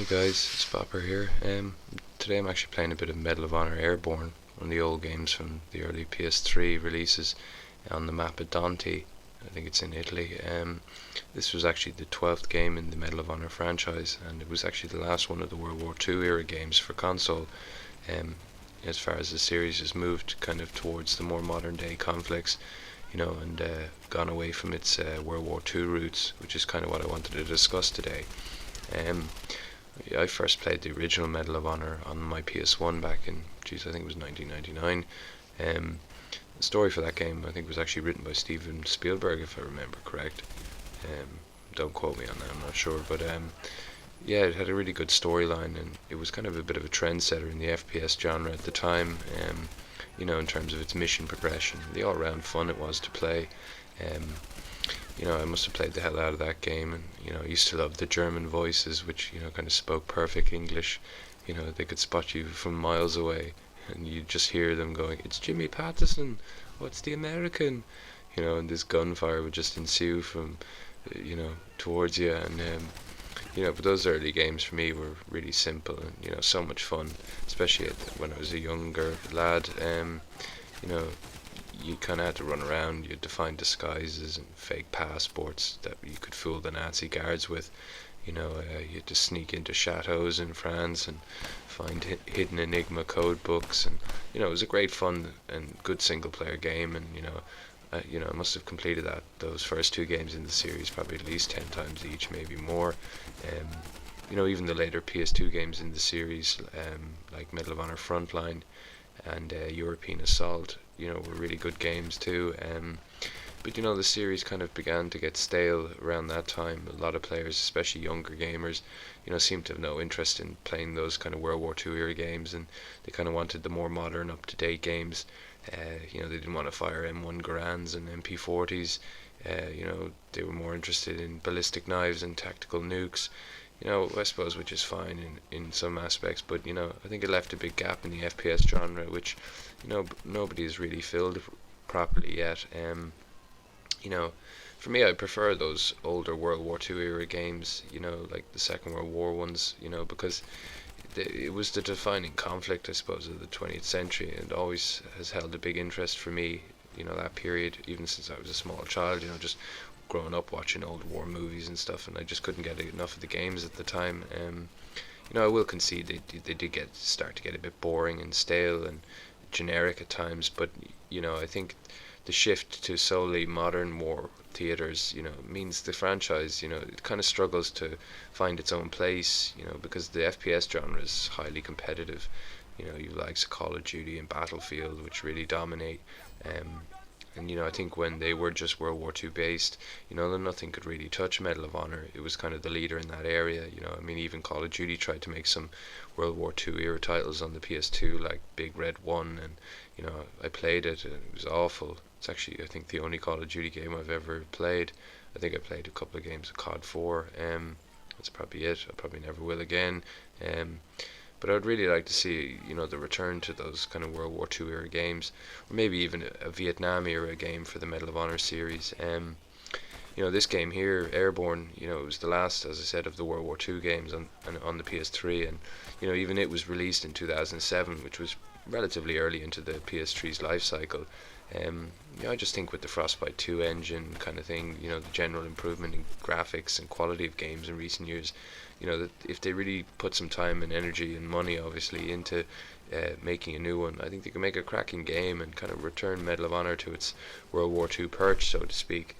Hey guys, it's Bopper here. Today I'm actually playing a bit of Medal of Honor Airborne, one of the old games from the early PS3 releases on the map of Dante. I think it's in Italy. This was actually the 12th game in the Medal of Honor franchise, and it was actually the last one of the World War II era games for console. Um, as far as the series has moved kind of towards the more modern day conflicts, and gone away from its World War II roots, which is kind of what I wanted to discuss today. Um, I first played the original Medal of Honor on my PS1 back in, I think it was 1999. The story for that game, I think, was actually written by Steven Spielberg, if I remember correct. Don't quote me on that, I'm not sure, but yeah, it had a really good storyline, and it was kind of a bit of a trendsetter in the FPS genre at the time. In terms of its mission progression, the all-round fun it was to play. Um, I must have played the hell out of that game, and I used to love the German voices, which kind of spoke perfect English. They could spot you from miles away, and you just hear them going, "It's Jimmy Patterson, what's the American?" And this gunfire would just ensue from, towards you, and but those early games for me were really simple and so much fun, especially when I was a younger lad. You know, you kind of had to run around. You had to find disguises and fake passports that you could fool the Nazi guards with. You had to sneak into chateaus in France and find hidden Enigma code books, and it was a great fun and good single player game. And I must have completed those first two games in the series probably at least 10 times each, maybe more. Even the later PS2 games in the series, like Medal of Honor Frontline and European Assault, were really good games too. But the series kind of began to get stale around that time. A lot of players, especially younger gamers, seemed to have no interest in playing those kind of World War II era games, and they kind of wanted the more modern, up-to-date games. They didn't want to fire M1 Garands and MP40s. They were more interested in ballistic knives and tactical nukes. I suppose, which is fine in some aspects, but I think it left a big gap in the FPS genre, which nobody has really filled properly yet. For me, I prefer those older World War II era games, like the Second World War ones, because it was the defining conflict, I suppose, of the 20th century, and always has held a big interest for me, that period, even since I was a small child, just growing up watching old war movies and stuff, and I just couldn't get enough of the games at the time. I will concede they did start to get a bit boring and stale and generic at times, but I think the shift to solely modern war theaters, means the franchise, it kind of struggles to find its own place, because the FPS genre is highly competitive. You like Call of Duty and Battlefield, which really dominate. And I think when they were just World War II based, then nothing could really touch Medal of Honor. It was kind of the leader in that area. Even Call of Duty tried to make some World War II era titles on the PS2, like Big Red 1, and I played it and it was awful. It's actually, I think, the only Call of Duty game I've ever played. I think I played a couple of games of COD 4. That's probably it. I probably never will again. But I'd really like to see, the return to those kind of World War II era games, or maybe even a Vietnam era game for the Medal of Honor series. This game here, Airborne, it was the last, as I said, of the World War II games on the PS3, and even it was released in 2007, which was relatively early into the PS3's life cycle. I just think with the Frostbite 2 engine kind of thing, the general improvement in graphics and quality of games in recent years, that if they really put some time and energy and money, obviously, into making a new one, I think they can make a cracking game and kind of return Medal of Honor to its World War II perch, so to speak.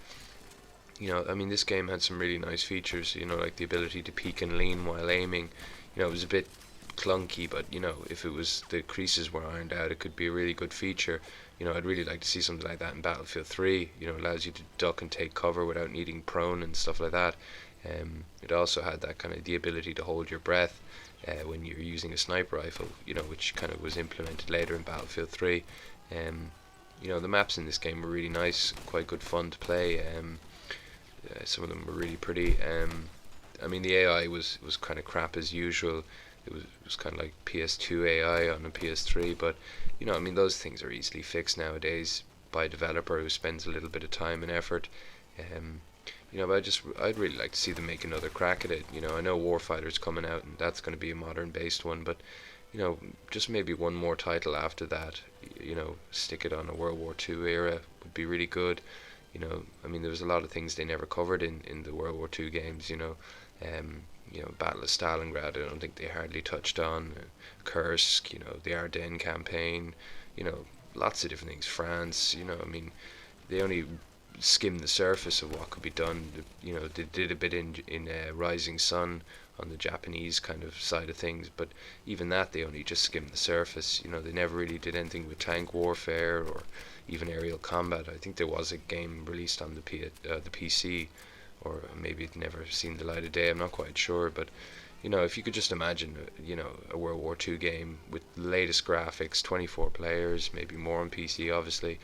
This game had some really nice features, like the ability to peek and lean while aiming. It was a bit clunky, but if the creases were ironed out, it could be a really good feature. I'd really like to see something like that in Battlefield 3. Allows you to duck and take cover without needing prone and stuff like that. It also had that kind of the ability to hold your breath when you're using a sniper rifle, which kind of was implemented later in Battlefield 3. The maps in this game were really nice, quite good fun to play. Some of them were really pretty. The AI was kind of crap as usual. It was kind of like PS2 AI on a PS3, but those things are easily fixed nowadays by a developer who spends a little bit of time and effort. But I'd really like to see them make another crack at it. I know Warfighter's coming out, and that's going to be a modern based one, but just maybe one more title after that. Stick it on a World War II era would be really good. I mean, there was a lot of things they never covered in the World War II games. Battle of Stalingrad, I don't think they hardly touched on. Kursk, the Ardennes campaign, you know, lots of different things. France, I mean, they only skimmed the surface of what could be done. They did a bit in Rising Sun on the Japanese kind of side of things, but even that they only just skimmed the surface. They never really did anything with tank warfare or even aerial combat. I think there was a game released on the PC, or maybe it never seen the light of day. I'm not quite sure, but if you could just imagine, a World War II game with the latest graphics, 24 players, maybe more on PC, obviously,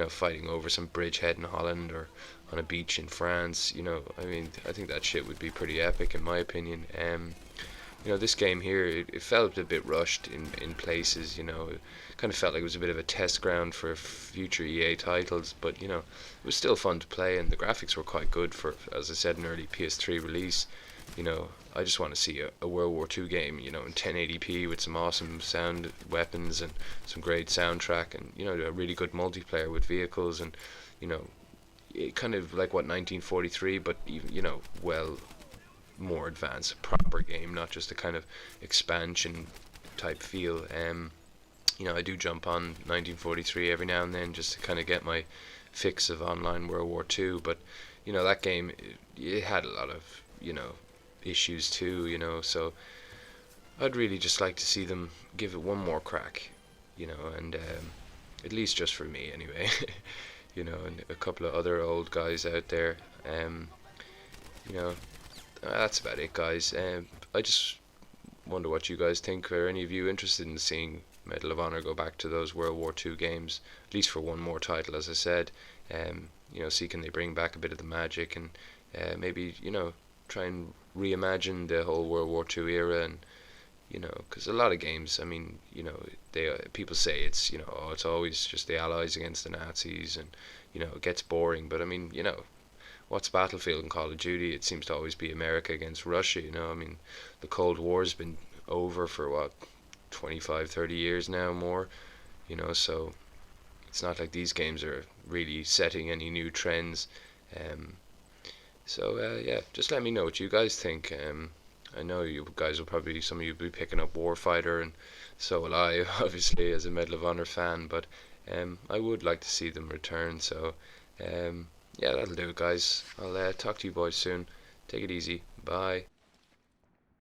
fighting over some bridgehead in Holland or on a beach in France, I mean, I think that shit would be pretty epic in my opinion. This game here, it felt a bit rushed in places. It kind of felt like it was a bit of a test ground for future EA titles, but it was still fun to play, and the graphics were quite good for, as I said, an early PS3 release. I just want to see a World War II game, in 1080p with some awesome sound weapons and some great soundtrack, and a really good multiplayer with vehicles, and it kind of like what 1943, but even well more advanced, proper game, not just a kind of expansion type feel. I do jump on 1943 every now and then just to kind of get my fix of online World War II, but that game it had a lot of issues too, so I'd really just like to see them give it one more crack, and at least just for me anyway. And a couple of other old guys out there. You know, that's about it, guys. I just wonder what you guys think. Are any of you interested in seeing Medal of Honor go back to those World War II games, at least for one more title, as I said? See can they bring back a bit of the magic, and maybe try and reimagine the whole World War II era, and because a lot of games, I mean, they people say it's oh, it's always just the Allies against the Nazis, and it gets boring. But I mean, what's Battlefield and Call of Duty? It seems to always be America against Russia. I mean, the Cold War's been over for what 25, 30 years now, more. So it's not like these games are really setting any new trends. Yeah, just let me know what you guys think. I know you guys will probably, some of you will be picking up Warfighter, and so will I, obviously, as a Medal of Honor fan, but I would like to see them return. So yeah, that'll do it, guys. I'll talk to you boys soon. Take it easy. Bye.